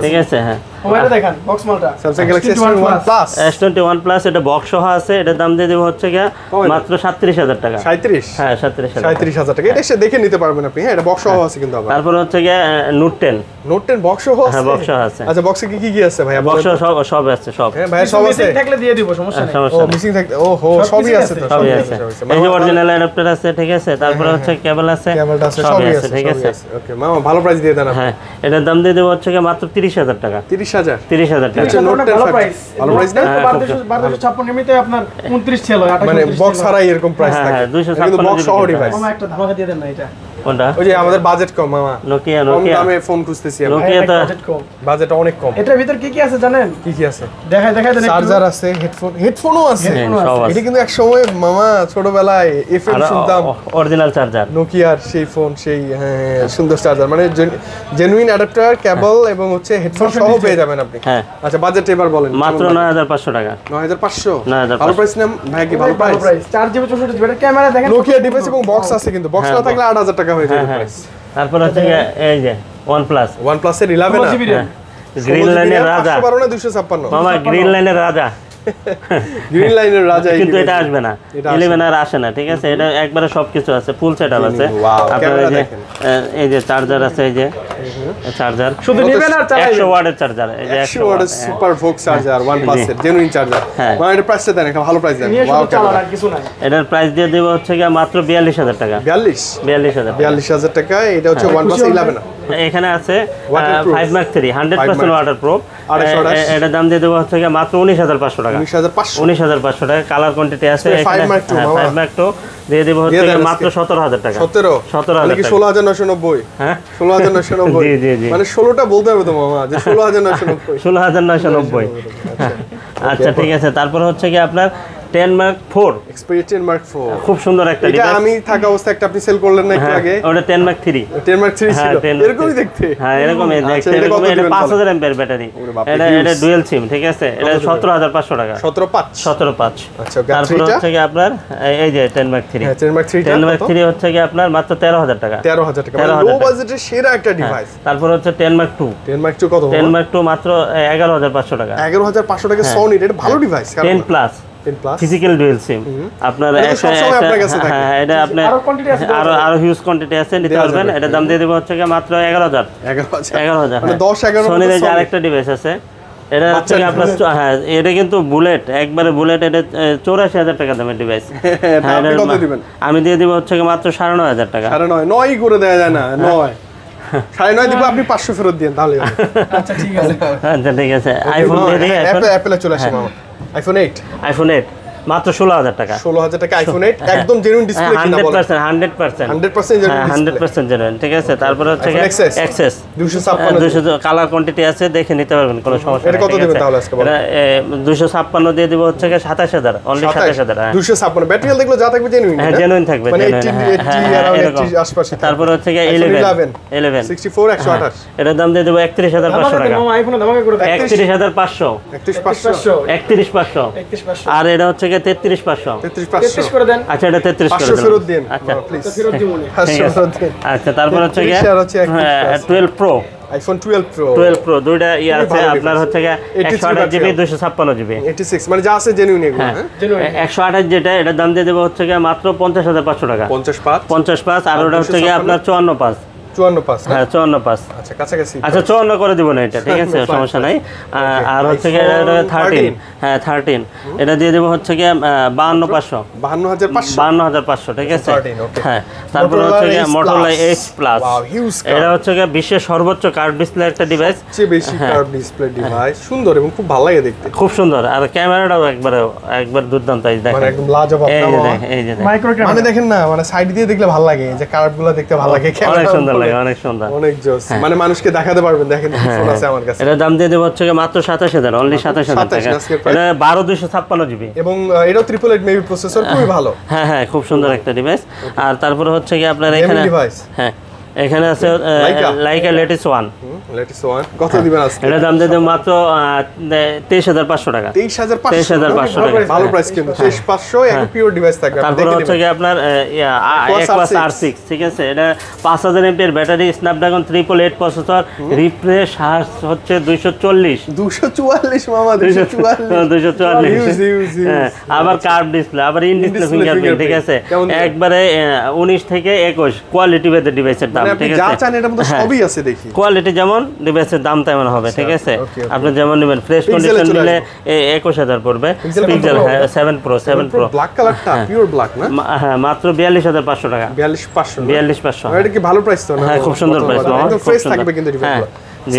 Speaker 1: ঠিক আছে। হ্যাঁ
Speaker 3: মোবাইলটা দেখেন, বক্স মালটা।
Speaker 2: Samsung Galaxy S21 Plus
Speaker 1: S21 plus, এটা বক্স সহ আছে। এটার দাম দিয়ে দেবো হচ্ছে গিয়ে
Speaker 2: কমাই দেন।
Speaker 1: মাত্র 37000 টাকা।
Speaker 2: 37
Speaker 1: হ্যাঁ 37000।
Speaker 2: 37000 টাকা। এটা এসে দেখে নিতে পারবেন আপনি। হ্যাঁ, এটা বক্স সহ আছে কিন্তু আবার।
Speaker 1: তারপর হচ্ছে গিয়ে নোট 10,
Speaker 2: নোট 10 বক্স সহ আছে?
Speaker 1: হ্যাঁ বক্স সহ আছে।
Speaker 2: আচ্ছা, বক্সে কি কি আছে ভাই?
Speaker 1: বক্স সব সব আছে, সব
Speaker 2: হ্যাঁ ভাই, সব আছে।
Speaker 3: মিসিং থাকলে দিয়ে দিব, সমস্যা নেই।
Speaker 2: ও
Speaker 1: সমস্যা নেই,
Speaker 2: মিসিং থাকতে, ওহো, সবই আছে তো,
Speaker 1: সবই আছে। এই যে অরিজিনাল অ্যাডাপ্টার আছে, ঠিক আছে। তারপরে হচ্ছে কেবল আছে,
Speaker 2: কেবলটা আছে,
Speaker 1: সবই
Speaker 2: সবই
Speaker 1: আছে, ঠিক আছে।
Speaker 2: ওকে মামা, ভালো প্রাইস দিয়ে দেন আপনি।
Speaker 1: হ্যাঁ এটার দাম দিয়ে দেবো হচ্ছে গিয়ে মাত্র 30000 টাকা,
Speaker 2: 30000।
Speaker 1: 30000 টাকা।
Speaker 2: আচ্ছা, Note 10
Speaker 3: ভালো
Speaker 2: 5G
Speaker 3: প্রাইস।
Speaker 2: ভালো প্রাইস না?
Speaker 3: 1256 এমনিতে আপনার 29 ছিল, 28
Speaker 2: মানে বক্স ছাড়াই এরকম প্রাইস
Speaker 1: হ্যাঁ,
Speaker 2: থাকে।
Speaker 1: হ্যাঁ, 256
Speaker 2: কিন্তু বক্স সহ
Speaker 1: জিবি
Speaker 2: ডিভাইস।
Speaker 3: মামা একটা ধামাকা দিয়ে দেন না এটা।
Speaker 1: কোনটা?
Speaker 2: ওই যে আমাদের বাজেট কম মামা,
Speaker 1: নোকিয়া,
Speaker 2: কম
Speaker 1: নোকিয়া,
Speaker 2: দামে ফোন খুঁজতেছি আমরা।
Speaker 1: নোকিয়া তো
Speaker 3: বাজেট কম।
Speaker 2: বাজেট অনেক কম।
Speaker 3: এটার ভিতর কি কি আছে জানেন?
Speaker 2: কি কি আছে?
Speaker 3: দেখাই দেন একটু।
Speaker 2: চার্জার আছে, হেডফোনও আছে।
Speaker 1: হ্যাঁ, সব আছে।
Speaker 2: এটা কিন্তু এক সময় মামা ছোটবেলায় এফএম
Speaker 1: আর
Speaker 2: শুনতাম,
Speaker 1: অরিজিনাল চার্জার।
Speaker 2: নোকিয়ার সেই ফোন, সেই হ্যাঁ, সুন্দর চার্জার, মানে জেনুইন অ্যাডাপ্টার, কেবল এবং হচ্ছে হেডফোন সহ পেয়ে যাবেন আপনি।
Speaker 1: হ্যাঁ
Speaker 2: আচ্ছা, বাজেট এবার বলেন।
Speaker 1: মাত্র 9500 টাকা।
Speaker 2: 9500।
Speaker 1: 9500
Speaker 2: ভালো প্রাইস না ভাই? কি ভালো
Speaker 3: ভালো
Speaker 2: প্রাইস?
Speaker 3: প্রাইস। 4GB 64GB এটা ক্যামেরা দেখেন।
Speaker 2: নোকিয়া ডিভাইস এবং বক্স আছে, কিন্তু বক্স না থাকলে 8000 টাকা হয়ে যাবে
Speaker 1: হ্যাঁ,
Speaker 2: প্রাইস।
Speaker 1: তারপর হচ্ছে গিয়ে এই যে OnePlus,
Speaker 2: OnePlus এর 11
Speaker 3: GB RAM।
Speaker 1: গ্রিন লাইনের রাজা
Speaker 2: 512 না 256?
Speaker 1: মামা, গ্রিন লাইনের রাজা।
Speaker 2: গ্রিন লাইনের রাজা।
Speaker 1: কিন্তু এটা আসবে না,
Speaker 2: এটা আসে
Speaker 1: 11 আর আসে না, ঠিক আছে। এটা একবারে সবকিছু আছে, ফুল সেটআপ আছে।
Speaker 2: Wow,
Speaker 1: আপনার
Speaker 2: ক্যামেরা
Speaker 1: এই যে
Speaker 2: দেখেন।
Speaker 1: এই যে চার্জার আছে, এই যে চার্জার,
Speaker 3: শুধু নেবেন আর চালাবেন।
Speaker 1: 100 ওয়াটের চার্জার, এই যে
Speaker 2: 100 ওয়াটের সুপার ভোক্স চার্জার, OnePlus এর জেনুইন চার্জার।
Speaker 1: হ্যাঁ।
Speaker 2: মানে এটা প্রাইসটা দেন, একটা ভালো প্রাইস দেন।
Speaker 3: নিয়ে
Speaker 2: ওয়াও,
Speaker 3: শুধু চালান আর কিছু নাই।
Speaker 1: এটার প্রাইস দিয়ে দেবো হচ্ছে গিয়ে মাত্র 42000 টাকা।
Speaker 2: 42
Speaker 1: 42000 টাকা।
Speaker 2: 42000 টাকা। এটা হচ্ছে OnePlus 11।
Speaker 1: এখানে আছে
Speaker 2: Waterproof।
Speaker 1: 5 Mark 3 100% waterproof.
Speaker 2: 2828
Speaker 1: এটার দাম দিয়ে দেবো হচ্ছে গিয়ে মাত্র 19,500 টাকা।
Speaker 2: 19,500
Speaker 1: 19,500 টাকা। কালার কোয়ান্টিটি আছে
Speaker 2: Five
Speaker 1: এখানে
Speaker 2: Mark II, মামা।
Speaker 1: 5 Mark 2 দিয়ে দেবো হচ্ছে
Speaker 2: দিয়ে দেন
Speaker 1: গিয়ে
Speaker 2: আজকে।
Speaker 1: মাত্র 17,000 টাকা।
Speaker 2: 17 মানে কি 16,990?
Speaker 1: হ্যাঁ
Speaker 2: 16,990
Speaker 1: জি, জি, জি।
Speaker 2: মানে 16টা বলতে হবে তো মামা যে 16,990।
Speaker 1: 16,990। আচ্ছা ঠিক আছে। তারপর হচ্ছে কি আপনার 10 Mark 4
Speaker 2: Xperia 10 Mark 4
Speaker 1: খুব সুন্দর একটা
Speaker 2: এটা
Speaker 1: ডিভাইস।
Speaker 2: আমি থাকা অবস্থায় একটা আপনি সেল করলেন না একটু আগে,
Speaker 1: ওটা 10 Mark 3।
Speaker 2: 10 Mark 3
Speaker 1: হ্যাঁ,
Speaker 2: ছিল
Speaker 1: 10 Mark
Speaker 2: এরকমই
Speaker 1: 3
Speaker 2: দেখতে।
Speaker 1: হ্যাঁ এরকমই
Speaker 2: আচ্ছা,
Speaker 1: দেখতে।
Speaker 2: এটা কত
Speaker 1: এরকম এটা
Speaker 2: দিবেন
Speaker 1: 5000 এমপিআর ব্যাটারি।
Speaker 2: ওরে বাপ রে,
Speaker 1: এটা
Speaker 2: huge।
Speaker 1: এটা ডুয়াল সিম, ঠিক আছে? এটা 17,500 টাকা।
Speaker 2: 17,500
Speaker 1: 17,500।
Speaker 2: আচ্ছা
Speaker 1: তারপর
Speaker 2: গাছটা
Speaker 1: হচ্ছে কি আপনার এই যে 10 Mark 3।
Speaker 2: হ্যাঁ 10 Mark 3
Speaker 1: 10 Mark 3 হচ্ছে কি আপনার মাত্র 13,000 টাকা।
Speaker 2: 13,000 টাকা মানে
Speaker 1: 13,000
Speaker 2: লো
Speaker 1: টাকা।
Speaker 2: বাজেটের সেরা একটা ডিভাইস।
Speaker 1: তারপর হচ্ছে 10 Mark 2।
Speaker 2: 10 Mark 2 কত?
Speaker 1: 10 Mark 2 মাত্র 11,500 টাকা।
Speaker 2: 11,500 টাকা Sony এটা ভালো device.
Speaker 1: 10 plus
Speaker 2: 10 plus
Speaker 1: physical dual SIM আপনার
Speaker 2: এটা তো সবসময় আপনার কাছে থাকে।
Speaker 1: হ্যাঁ এটা আপনি
Speaker 3: আরো quantity আছে,
Speaker 1: আরো হিউজ কোয়ান্টিটি আছে নিতে
Speaker 2: দেওয়া
Speaker 1: পারবেন।
Speaker 2: যাবে।
Speaker 1: এটা দাম দিয়ে দেব হচ্ছে কি মাত্র 11,000।
Speaker 2: 11,000 মানে
Speaker 1: হ্যাঁ।
Speaker 2: 10-11
Speaker 1: Sonyর
Speaker 2: মতো
Speaker 1: যে
Speaker 2: Sony।
Speaker 1: আরেকটা ডিভাইস আছে এটা হচ্ছে
Speaker 2: বাচ্চার
Speaker 1: কি আপনার হ্যাঁ এটা কিন্তু বুলেট, একবারে বুলেট। এটা 84,000 টাকা দামের ডিভাইস।
Speaker 2: এটা আপনি কত দিবেন?
Speaker 1: আমি দিয়ে দিব হচ্ছে কি মাত্র 9,500 টাকা।
Speaker 2: 9.5 9 করে দেয়া যায় না 9 9.5 দিব আপনি 500 ফেরত দেন তাহলে হবে।
Speaker 3: আচ্ছা ঠিক আছে।
Speaker 1: আচ্ছা ঠিক আছে। আইফোন দিয়ে দিই এখন।
Speaker 2: অ্যাপলে চলে আসে মামা iPhone 8
Speaker 1: আইফোন 8 মাত্র 16,000 টাকা।
Speaker 2: 16,000 টাকা iPhone 8 একদম জেনুইন ডিসপ্লে কিনা বলেন
Speaker 1: 100%
Speaker 2: 100% জেনুইন ডিসপ্লে
Speaker 1: 100% জেনুইন, ঠিক আছে? তারপরে হচ্ছে
Speaker 2: iPhone XS
Speaker 1: XS
Speaker 2: 256
Speaker 1: colour quantity আছে, দেখে নিতে পারবেন, কোনো সমস্যা
Speaker 2: এটা
Speaker 1: নেই।
Speaker 2: কত
Speaker 1: ঠিক
Speaker 2: দিবেন
Speaker 1: আছে?
Speaker 2: তাহলে আজকে বলেন?
Speaker 1: এটা 256 দিয়ে দিব হচ্ছে 27,000, অনলি 27,000।
Speaker 2: 256 ব্যাটারি হেলথ দেখলো যা থাকবে জেনুইন
Speaker 1: হ্যাঁ জেনুইন থাকবে,
Speaker 2: মানে
Speaker 1: genuine,
Speaker 2: 80
Speaker 1: হ্যাঁ,
Speaker 2: 80
Speaker 1: হ্যাঁ,
Speaker 2: around
Speaker 1: এরকম।
Speaker 2: 80 আশপাশে
Speaker 1: তারপর হচ্ছে
Speaker 2: iPhone
Speaker 1: 11
Speaker 2: 64 128
Speaker 1: এটার দাম দিয়ে দেবো 31,500 টাকা।
Speaker 3: মামা আইফোনে ধামাকা করে দেন।
Speaker 1: 31,500
Speaker 2: 31500
Speaker 1: 31,500
Speaker 3: 31,500
Speaker 1: আর এটা হচ্ছে 33,500
Speaker 2: 33500
Speaker 3: করে দেন।
Speaker 1: আচ্ছা এটা 33 করে
Speaker 2: 500
Speaker 1: দিলাম।
Speaker 2: ফেরত দেন
Speaker 1: আচ্ছা
Speaker 2: প্লিজ
Speaker 3: ফেরত দিব না।
Speaker 2: 500 ফেরত দেন
Speaker 1: আচ্ছা তারপর হচ্ছে
Speaker 2: 33 আর হচ্ছে
Speaker 1: 12 প্রো
Speaker 2: iPhone 12 Pro
Speaker 1: 12 প্রো দুইটা আছে
Speaker 2: ভালো
Speaker 1: আপনার
Speaker 2: device।
Speaker 1: হচ্ছে
Speaker 2: 83
Speaker 1: 128 জিবি 256 জিবি
Speaker 2: 86 মানে যা আছে জেনুইন এগুলো
Speaker 1: হ্যাঁ
Speaker 2: হ্যাঁ
Speaker 1: 128 যেটা এটার দাম দিয়ে দেবো হচ্ছে মাত্র 50,500 টাকা।
Speaker 2: 55
Speaker 1: 55 আর ওটা হচ্ছে আপনার 54,500
Speaker 2: 54
Speaker 1: হ্যাঁ 54,500
Speaker 2: আচ্ছা কাছাকাছি
Speaker 1: আচ্ছা 54 করে দিব না এটা, ঠিক আছে?
Speaker 2: Fine,
Speaker 1: সমস্যা নাই। আর হচ্ছে
Speaker 2: iPhone
Speaker 1: 13 হ্যাঁ 13 এটা দিয়ে দেবো হচ্ছে 52,500
Speaker 2: 52,500
Speaker 1: ঠিক আছে?
Speaker 2: 13, okay.
Speaker 1: হ্যাঁ তারপর
Speaker 2: Motorola
Speaker 1: হচ্ছে
Speaker 2: Edge
Speaker 1: Motorola
Speaker 2: Plus।
Speaker 1: Edge Plus
Speaker 2: Wow, huge card।
Speaker 1: এটা হচ্ছে বিশ্বের সর্বোচ্চ কার্ভ ডিসপ্লে একটা ডিভাইস,
Speaker 2: সবচেয়ে বেশি কার্ভ ডিসপ্লে ডিভাইস সুন্দর এবং খুব ভালো লাগে দেখতে
Speaker 1: খুব সুন্দর। আর ক্যামেরাটাও একবার দুর্দান্ত, এই
Speaker 2: মানে
Speaker 1: দেখেন
Speaker 2: একদম লাজবাব
Speaker 1: এই যে
Speaker 2: না
Speaker 1: দেখেন, এই যে দেখেন।
Speaker 3: মাইক্রো
Speaker 2: মানে
Speaker 3: ক্যামেরা।
Speaker 2: দেখেন না মানে সাইড দিয়ে দেখলে ভালো লাগে যে কার্ভগুলো দেখতে ভালো লাগে
Speaker 1: অনেক
Speaker 2: ক্যামেরা
Speaker 1: সুন্দর লাগে, অনেক সুন্দর।
Speaker 2: অনেক জোস মানে মানুষকে দেখাতে পারবেন দেখেন ফোন আছে আমার কাছে
Speaker 1: এটার দাম দিয়ে দেবো হচ্ছে মাত্র 27,000, অনলি 27,000 টাকা।
Speaker 2: 27,000 আজকের price।
Speaker 1: এটা 12,256 জিবি।
Speaker 2: এবং এটাও 888 মেবি প্রসেসর খুবই ভালো
Speaker 1: হ্যাঁ হ্যাঁ খুব সুন্দর একটা ডিভাইস। আর তারপরে হচ্ছে আপনার এখানে
Speaker 2: ডিভাইস
Speaker 1: হ্যাঁ এখানে আছে লাইকা লেটেস্ট 1
Speaker 2: লেটেস্ট ওয়ান কত দিবেন আজকে
Speaker 1: এটার দাম দিয়ে দেবো মাত্র 23,500 টাকা।
Speaker 2: 23,500
Speaker 1: টাকা।
Speaker 2: ভালো প্রাইস কিন্তু 23,500 এক পিওর ডিভাইস থাকবে আপনি
Speaker 1: তারপরে
Speaker 2: দেখে
Speaker 1: হচ্ছে
Speaker 2: নেবেন
Speaker 1: আপনার
Speaker 2: Aquos
Speaker 1: Aquos
Speaker 2: R6
Speaker 1: R6, ঠিক আছে? এটা 5,000 MPR battery, Snapdragon 888 processor, refresh হচ্ছে 240
Speaker 2: 244 মামা 244
Speaker 1: 244
Speaker 2: Huge,
Speaker 1: হ্যাঁ, আবার কার্ভ ডিসপ্লে, আবার ইন ডিসপ্লে
Speaker 2: In-display
Speaker 1: ফিঙ্গারপ্রিন্ট, ঠিক আছে?
Speaker 2: fingerprint। কেমন দেখেন?
Speaker 1: একবারে 19 থেকে 21 কোয়ালিটি বেদের ডিভাইসের দাম,
Speaker 2: মানে আপনি
Speaker 1: ঠিক
Speaker 2: যা
Speaker 1: আছে?
Speaker 2: চান এটার মধ্যে
Speaker 1: হ্যাঁ।
Speaker 2: সবই আছে দেখি
Speaker 1: কোয়ালিটি যেমন ডিভাইসের দাম তেমন হবে, ঠিক আছে?
Speaker 2: okay, okay।
Speaker 1: আপনি যেমন নেবেন ফ্রেশ
Speaker 2: Pixel এ
Speaker 1: কন্ডিশন
Speaker 2: চলে
Speaker 1: নিলে
Speaker 2: আসবে।
Speaker 1: 21,000 পড়বে।
Speaker 2: Pixel
Speaker 1: pixel
Speaker 2: Pro?
Speaker 1: হ্যাঁ 7 প্রো
Speaker 2: ব্ল্যাক কালারটা পিওর ব্ল্যাক না
Speaker 1: হ্যাঁ মাত্র 42,500 টাকা।
Speaker 2: 42,500
Speaker 1: 42,500
Speaker 2: এটা কি ভালো প্রাইস তো না
Speaker 1: হ্যাঁ খুব সুন্দর প্রাইস,
Speaker 2: একদম ফ্রেশ থাকবে কিন্তু ডিভাইসগুলো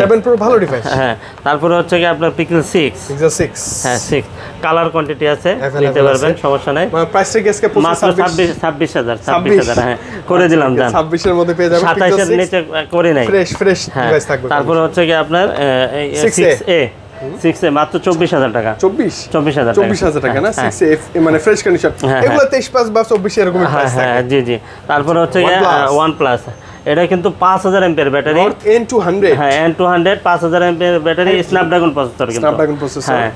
Speaker 2: 7 Pro ভালো ডিভাইস
Speaker 1: হ্যাঁ তারপরে হচ্ছে কি আপনার পিক্সেল 6
Speaker 2: Pixel 6
Speaker 1: হ্যাঁ 6 কালার কোয়ান্টিটি আছে,
Speaker 2: Available
Speaker 1: নিতে পারবেন,
Speaker 2: আছে।
Speaker 1: সমস্যা নাই।
Speaker 2: মানে প্রাইসটা গেসকে
Speaker 1: মাত্র 26,000 হ্যাঁ করে দিলাম জান।
Speaker 2: 26 এর মধ্যে পেয়ে যাবেন
Speaker 1: 27 এর নিচে করে নাই।
Speaker 2: ফ্রেশ
Speaker 1: হ্যাঁ
Speaker 2: ডিভাইস থাকবে
Speaker 1: তারপরে হচ্ছে কি আপনার 6A মাত্র 24,000 টাকা।
Speaker 2: 24,000 টাকা না
Speaker 1: হ্যাঁ,
Speaker 2: 6 এফ মানে ফ্রেশ কন্ডিশন
Speaker 1: হ্যাঁ,
Speaker 2: এগুলো 23 বা 24 এরকম
Speaker 1: হ্যাঁ
Speaker 2: প্রাইস
Speaker 1: হ্যাঁ
Speaker 2: থাকে
Speaker 1: জি জি। তারপরে হচ্ছে কি
Speaker 2: OnePlus।
Speaker 1: OnePlus, এটা কিন্তু 5,000 এমপিআর ব্যাটারি,
Speaker 2: N200
Speaker 1: হ্যাঁ N200 5,000 MPR battery, Snapdragon processor কিন্তু।
Speaker 2: স্ন্যাপড্রাগন প্রসেসর
Speaker 1: হ্যাঁ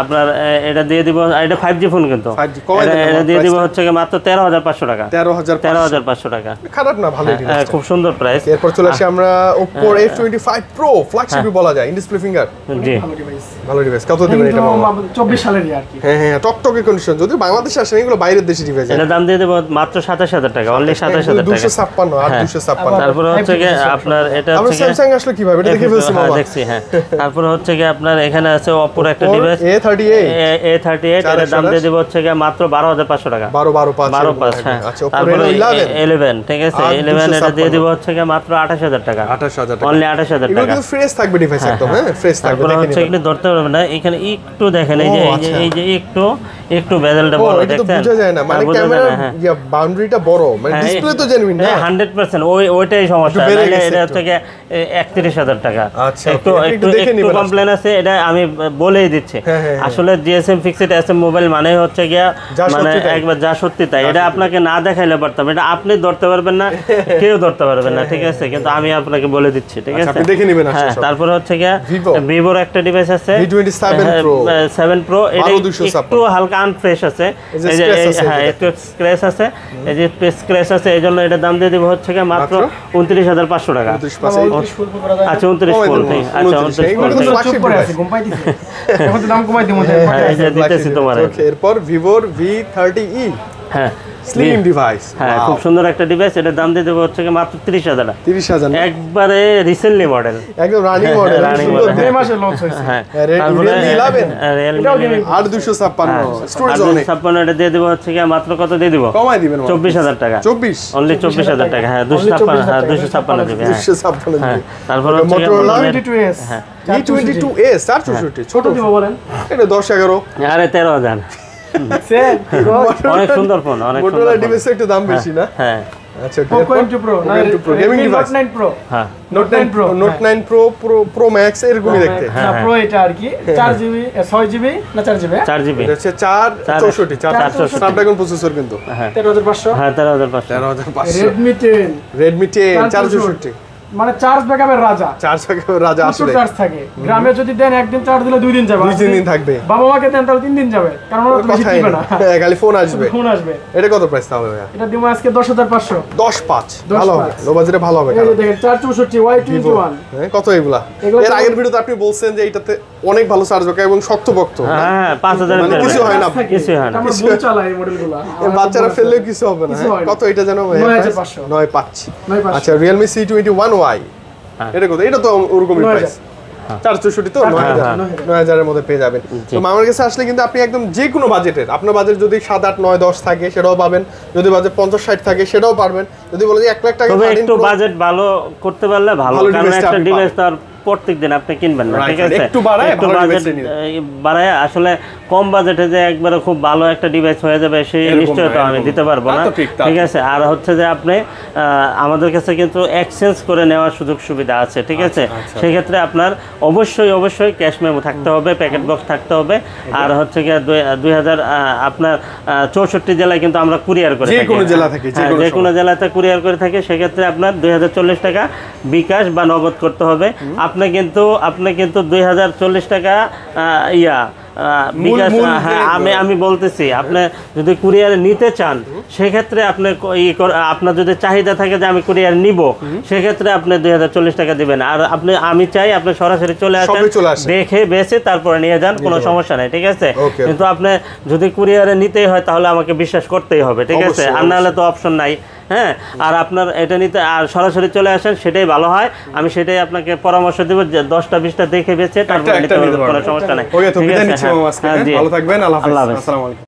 Speaker 1: আপনার এটা দিয়ে দিব, এটা 5G ফোন কিন্তু।
Speaker 2: 5G কমাই দেন
Speaker 1: এটা
Speaker 2: আমার
Speaker 1: দিয়ে দিব
Speaker 2: price-টা।
Speaker 1: হচ্ছে কি মাত্র 13,500 টাকা।
Speaker 2: 13,500
Speaker 1: টাকা।
Speaker 2: খারাপ না ভালো ডিভাইস
Speaker 1: খুব সুন্দর প্রাইস।
Speaker 2: এরপর চলে আসি আমরা Oppo F25 Pro ফ্ল্যাগশিপ বলা যায় ইন ডিসপ্লে ফিঙ্গার
Speaker 1: জি
Speaker 3: ভালো ডিভাইস।
Speaker 2: ভালো ডিভাইস কত দিবেন এটা মামা
Speaker 3: 24 সালেরই আর কি।
Speaker 2: হ্যাঁ হ্যাঁ টকটকে কন্ডিশন যদি বাংলাদেশে আসে এগুলো বাইরের দেশি ডিভাইস
Speaker 1: এটার দাম দিয়ে দেবো মাত্র 27,000 টাকা, অনলি 27,000 টাকা।
Speaker 2: 256 আর 256
Speaker 1: তারপরে হচ্ছে কি আপনার এটা
Speaker 2: আমরা
Speaker 1: হচ্ছে
Speaker 2: স্যামসাং আসলে কিভাবে এটা দেখে ফেলছি
Speaker 1: হ্যাঁ
Speaker 2: মামা
Speaker 1: দেখছি হ্যাঁ তারপরে হচ্ছে কি আপনার এখানে আছে অপোর একটা ডিভাইস
Speaker 2: A38
Speaker 1: A38 এর দাম দিয়ে দেব হচ্ছে কি মাত্র 12500 টাকা
Speaker 2: 12,500
Speaker 1: হ্যাঁ
Speaker 2: আচ্ছা Oppo
Speaker 1: তারপরে
Speaker 2: Reno 11
Speaker 1: 11 ঠিক আছে 11 এটা দিয়ে দেব হচ্ছে কি মাত্র 28000 টাকা
Speaker 2: 28000 টাকা
Speaker 1: অনলি 28000
Speaker 2: এগুলো
Speaker 1: টাকা
Speaker 2: কিন্তু ফ্রেশ থাকবে ডিভাইস একদম হ্যাঁ ফ্রেশ থাকবে
Speaker 1: তারপরে
Speaker 2: দেখে
Speaker 1: হচ্ছে
Speaker 2: নিন
Speaker 1: এগুলো ধরতে পারবেন না এখানে একটু দেখেন এই যে
Speaker 2: ও,
Speaker 1: এই যে
Speaker 2: আচ্ছা।
Speaker 1: এই যে একটু বেজেলটা বড়
Speaker 2: এটা তো
Speaker 1: দেখছেন
Speaker 2: বোঝা যায় না মানে
Speaker 1: বোঝা যায়
Speaker 2: ক্যামেরার
Speaker 1: না, হ্যাঁ।
Speaker 2: বাউন্ডারিটা বড় মানে
Speaker 1: হ্যাঁ,
Speaker 2: ডিসপ্লে তো জেনুইন না
Speaker 1: 100% ওইটাই সমস্যা
Speaker 2: একটু বেড়ে
Speaker 1: নাহলে
Speaker 2: গেছে
Speaker 1: এটা
Speaker 2: একটু।
Speaker 1: হচ্ছে কি 31000 টাকা
Speaker 2: আচ্ছা,
Speaker 1: একটু
Speaker 2: okay, একটু
Speaker 1: একটু
Speaker 2: দেখে
Speaker 1: একটু
Speaker 2: নিবেন
Speaker 1: কমপ্লেন আছে এটা আমি বলেই দিচ্ছি
Speaker 2: হ্যাঁ।
Speaker 1: আসলে জিএসএম ফিক্সড এসএম মোবাইল মানে হচ্ছে গিয়া
Speaker 2: যা
Speaker 1: মানে
Speaker 2: সত্যি তাই।
Speaker 1: একবার যা সত্যি তাই এটা আপনাকে না দেখাইলে পারতাম এটা আপনি ধরতে পারবেন না কেউ ধরতে পারবে না ঠিক আছে কিন্তু আমি আপনাকে বলে দিচ্ছি ঠিক
Speaker 2: আচ্ছা,
Speaker 1: আছে
Speaker 2: আপনি দেখে নিবেন আসলে
Speaker 1: হ্যাঁ
Speaker 2: সব।
Speaker 1: তারপরে হচ্ছে গিয়া
Speaker 2: Vivo।
Speaker 1: ভিভোর একটা ডিভাইস আছে
Speaker 2: V27 Pro
Speaker 1: 7 Pro এটা
Speaker 2: 12256
Speaker 1: একটু হালকা আনফ্রেশ আছে
Speaker 2: এই যে
Speaker 1: এই যে
Speaker 2: scratch আছে,
Speaker 1: হ্যাঁ
Speaker 2: এই যে
Speaker 1: একটু স্ক্র্যাচ আছে এই যে স্ক্র্যাচ আছে এই জন্য এটা দাম দিয়ে দিব হচ্ছে কি মাত্র 29500 টাকা
Speaker 2: 29
Speaker 3: ফুল করা যায়
Speaker 1: আচ্ছা 29
Speaker 2: কমাই
Speaker 1: ফুল
Speaker 2: দেবো,
Speaker 1: আচ্ছা
Speaker 2: 29
Speaker 1: 29
Speaker 2: এইগুলো
Speaker 1: ফুল
Speaker 2: তো
Speaker 3: চুপ
Speaker 2: flagship
Speaker 3: করে
Speaker 2: device।
Speaker 3: আছে ঘুম পাইতেছে এখন তো দাম কমাই দিমু
Speaker 1: হ্যাঁ এই যে দিতেছি তোমার
Speaker 2: ওকে এরপর ভিভোর V30e
Speaker 1: হ্যাঁ
Speaker 2: স্লিম ডিভাইস
Speaker 1: হ্যাঁ খুব সুন্দর একটা ডিভাইস এটার দাম দিয়ে দেবো হচ্ছে কি মাত্র 30000 টাকা
Speaker 2: 30,000
Speaker 1: একবারে রিসেন্টলি মডেল
Speaker 2: একদম রানিং মডেল
Speaker 1: running
Speaker 2: সুন্দর
Speaker 1: model,
Speaker 3: এই মাসে লঞ্চ হয়েছে
Speaker 1: হ্যাঁ
Speaker 2: Realme 11
Speaker 3: এটাও gaming।
Speaker 2: আর 256 স্টোরেজ অনেক
Speaker 1: 256 এটা দিয়ে দেবো হচ্ছে কি মাত্র কত দিয়ে দিব
Speaker 2: কমাই দিবেন
Speaker 1: 24000 টাকা
Speaker 2: 24
Speaker 1: অনলি 24000 টাকা হ্যাঁ 256 হ্যাঁ 256 দিবে হ্যাঁ
Speaker 2: 256
Speaker 1: হ্যাঁ
Speaker 2: দিবে
Speaker 1: তারপর হচ্ছে কি
Speaker 2: Motorola
Speaker 1: আমাদের-
Speaker 3: 22s
Speaker 1: হ্যাঁ
Speaker 2: E22s 464 ছোট
Speaker 3: দিব বলেন
Speaker 2: এটা 10 11
Speaker 1: আরে 13000
Speaker 3: সেন
Speaker 1: অনেক সুন্দর ফোন অনেক সুন্দর
Speaker 2: মোটরোলা
Speaker 1: phone।
Speaker 2: ডিভাইস একটু দাম বেশি না
Speaker 1: হ্যাঁ
Speaker 2: আচ্ছা
Speaker 3: Poco M2 Pro না
Speaker 2: Poco M2 Pro, gaming
Speaker 3: Redmi
Speaker 2: device।
Speaker 3: Note 9 Pro
Speaker 1: হ্যাঁ
Speaker 2: note 9 pro note 9 pro pro max এরকমই দেখতে
Speaker 3: না প্রো এটা আর কি 4GB 6GB না 4GB
Speaker 1: 4GB
Speaker 2: এটা হচ্ছে 464 464 স্ন্যাপড্রাগন প্রসেসর কিন্তু
Speaker 1: হ্যাঁ
Speaker 3: 13500
Speaker 1: হ্যাঁ 13500
Speaker 2: 13500
Speaker 3: Redmi 10
Speaker 2: Redmi 10 464
Speaker 3: মানে চার্জ ব্যাকআপের রাজা
Speaker 2: চার্জ থাকে রাজা
Speaker 3: প্রচুর
Speaker 2: আসলে
Speaker 3: চার্জ থাকে গ্রামে যদি দেন একদিন চার্জ দিলে 2 দিন যাবে
Speaker 2: দুই তিন দিন থাকবে
Speaker 3: বাবা মাকে দেন তাহলে 3 দিন যাবে কারণ ওরা তো বেশি
Speaker 2: কথাই
Speaker 3: দিবে
Speaker 2: না
Speaker 3: না
Speaker 2: খালি ফোন আসবে
Speaker 3: ফোন আসবে
Speaker 2: এটা কত প্রাইস তাহলে ভাইয়া
Speaker 3: এটা দিব আজকে 10500
Speaker 2: 10.5
Speaker 3: 10.5
Speaker 2: ভালো হবে লো বাজেটে ভালো হবে
Speaker 3: এই যে দেখেন 464 Y21
Speaker 2: হ্যাঁ কত এগুলা
Speaker 3: এগুলা
Speaker 2: এর
Speaker 3: তো-
Speaker 2: আগের ভিডিওতে আপনি বলছেন যে এটাতে অনেক ভালো চার্জ হবে এবং শক্তপোক্ত
Speaker 1: হ্যাঁ 5000
Speaker 2: মানে কিছু হয় না
Speaker 1: কিছু হয় না
Speaker 3: আমরা ভুল চালাই এই মডেলগুলো
Speaker 2: এর বাচ্চারা ফেললেও কিছু হবে না
Speaker 3: কিছু
Speaker 2: হ্যাঁ?
Speaker 3: হয় না।
Speaker 2: কত এটা জানো
Speaker 3: 9500
Speaker 2: 9 পাচ্ছি
Speaker 3: 9500
Speaker 2: আচ্ছা Realme C21y এটা কত এটা তো ওরকমই
Speaker 3: 9000
Speaker 2: প্রাইস 464 তো 9000 এর মধ্যে পেয়ে যাবেন তো মামার কাছে আসলে কিন্তু আপনি একদম যে কোনো বাজেটের আপনার বাজেট যদি 7 8 9 10 থাকে সেটাও পাবেন যদি বাজেট 50 60 থাকে সেটাও পারবেন যদি বলে যে 1 লাখ টাকা
Speaker 1: তবে
Speaker 2: 13
Speaker 1: একটু
Speaker 2: Pro,
Speaker 1: বাজেট ভালো করতে পারলে ভালো
Speaker 2: ভালো
Speaker 1: কারণ
Speaker 2: device টা
Speaker 1: একটা
Speaker 2: আপনি
Speaker 1: ডিভাইস তো আর প্রত্যেকদিন আপনি কিনবেন না
Speaker 2: Right,
Speaker 1: ঠিক
Speaker 2: right.
Speaker 1: আছে
Speaker 2: একটু বাড়ায় ভালো
Speaker 1: বাজেট
Speaker 2: device টা নিন।
Speaker 1: বাড়ায় আসলে কম বাজেটে যে একবারে খুব ভালো একটা ডিভাইস হয়ে যাবে সেই
Speaker 2: এরকম
Speaker 1: নিশ্চয়তা
Speaker 2: না,
Speaker 1: আমি
Speaker 2: এরকম
Speaker 1: দিতে পারবো
Speaker 2: তা
Speaker 1: না
Speaker 2: তো ঠিক, তা
Speaker 1: ঠিক আছে আর হচ্ছে যে আপনি আমাদের কাছে কিন্তু এক্সচেঞ্জ করে নেওয়ার সুযোগ সুবিধা আছে ঠিক আছে সেই ক্ষেত্রে আপনার অবশ্যই ক্যাশ মেমো থাকতে হবে প্যাকেট বক্স থাকতে হবে আর হচ্ছে কি 2000 আপনার 64 জেলায় কিন্তু আমরা কুরিয়ার করে
Speaker 2: যে
Speaker 1: থাকি
Speaker 2: কোনো জেলা থেকে, যে
Speaker 1: হ্যাঁ,
Speaker 2: কোনো
Speaker 1: যে কোনো জেলাতে কুরিয়ার করে থাকে সেক্ষেত্রে আপনার 2040 টাকা বিকাশ বা নগদ করতে হবে আপনি কিন্তু 2040 টাকা বিকাশ
Speaker 2: মূল
Speaker 1: হ্যাঁ
Speaker 2: যে-
Speaker 1: আমি বলতেছি আপনি যদি কুরিয়ারে নিতে চান সেক্ষেত্রে আপনি আপনার যদি চাহিদা থাকে যে আমি কুরিয়ার নিব সেক্ষেত্রে আপনি 2040 টাকা দিবেন আর আমি চাই আপনি সরাসরি চলে আসেন
Speaker 2: সবে চলে আসেন।
Speaker 1: দেখে বেছে তারপরে নিয়ে যান কোনো সমস্যা নাই ঠিক আছে
Speaker 2: Okay.
Speaker 1: কিন্তু আপনি যদি কুরিয়ারে নিতেই হয় তাহলে আমাকে বিশ্বাস করতেই হবে ঠিক আছে
Speaker 2: অবশ্যই,
Speaker 1: আর নাহলে তো অপশন নাই হ্যাঁ আর আপনার এটা নিতে আর সরাসরি চলে আসেন সেটাই ভালো হয় আমি সেটাই আপনাকে পরামর্শ দেব যে 10টা 20টা দেখে বেছে তারপরে
Speaker 2: একটা
Speaker 1: নিতে
Speaker 2: নিতে
Speaker 1: পারবেন কোনো
Speaker 2: পারবেন।
Speaker 1: সমস্যা নাই
Speaker 2: ওকে তো
Speaker 1: ঠিক
Speaker 2: বিদায়
Speaker 1: আছে?
Speaker 2: নিচ্ছি
Speaker 1: হ্যাঁ,
Speaker 2: মামা আজকে
Speaker 1: হ্যাঁ,
Speaker 2: হ্যাঁ?
Speaker 1: জি।
Speaker 2: ভালো থাকবেন আল্লাহ
Speaker 1: আল্লাহ
Speaker 2: হাফেজ
Speaker 1: হাফেজ।
Speaker 2: আসসালামু আলাইকুম